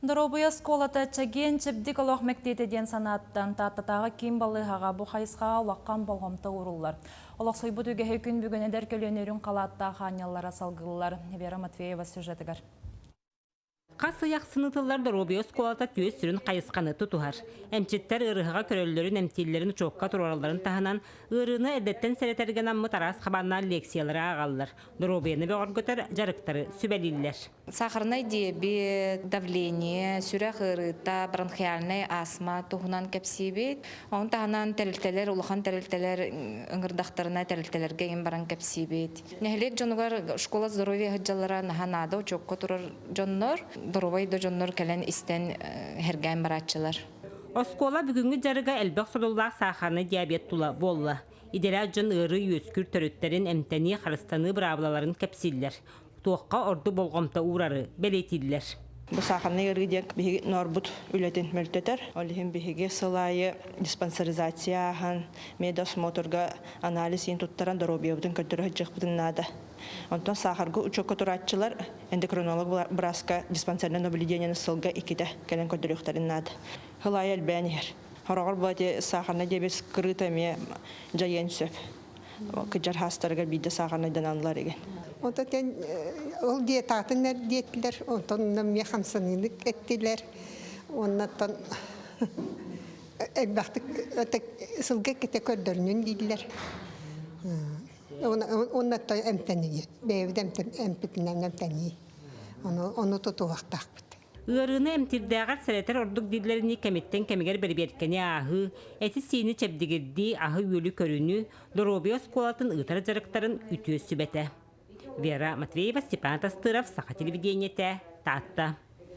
Доробуя сколата чаген чепдик олох мектетеден санаттан таттатағы кем балыхаға бұхайысқаға уаққан болғамта урулар. Олық сойбут үгеhe күн бүгін әдер көлөнерін қалатта қанялара салғылылар. Вера Матвеева сюжетігер. Қасы яқсынытылар Доробуя сколата түйес сүрін қайысқаны тұтуғар. Әмчеттер ұрығыға көрелілерін әмтелерін чоққа тұрараларын тағынан ұрыны әдеттен сәретерген аммы тарас қабанна лекциялары ағалылар. Доробуяны бәғыр көтер жарықтары сүбәлілер. Сахарный диабет, давление, сүрәк ырыта, бронхиальный астма туғынан кәпсебет. Он тағынан тәрілтелер, улахан тәрілтелер, ыңырдақтарына тәрілтелерге ен баран кәпсебет. Нәхілек жонығар школа здоровья ғыджалара наханада чоққа тұрар жоннор. Доробай да жоннор кәлен істен хергайын баратчылар. Оскола бүгінгі жарыға әлбәқ содоллақ сахарный диабет тула болла. Иделя жон ыры өскүр төрөттерін әмтәне қарыстаны бравлаларын кәпсиллер. Туаққа орды болғамта урары бәлетілдер. Бұл сахарный ырыдек бігі норбут үлетін мөлтетер. Олығын бігі сылайы диспансеризацияған, медосмоторға анализ ен тұттаран Доробиябытын көттірі ғыджық бұдыннады. Онтан сахарғы учок көтіратчылар эндокринолог браска диспансерный наблюдениені сылға икеті кәлін көттіріқтарыннады. Хылайы әлбәнігер. Хорағыр бұлады сахарный диабет кырытаме жайын сөп. Кыджар хастарыгар биде сағанайдан анылар еген. Онтан ол диетатынар диеттілер, онтан мен хамсанылық әттілер. Оннан әлбәқтік сылға кете көрдірінен дейділер. Оннан әмтәнеге, бәйбіді әмпетінен әмтәнеге. Оны тұту вақтақ бұд. Үріні әмтірдәғар сәлетер ордық диділеріне кәметтен кәмегер бір-беркені ағы, әті сейіні чәбдігерді ағы өлі көріні Доробуя сколатын ұтар жарықтарын үтіөсі бәті. Вера Матвеева, Степан Тастыров, Саха телевидениеті, Татта.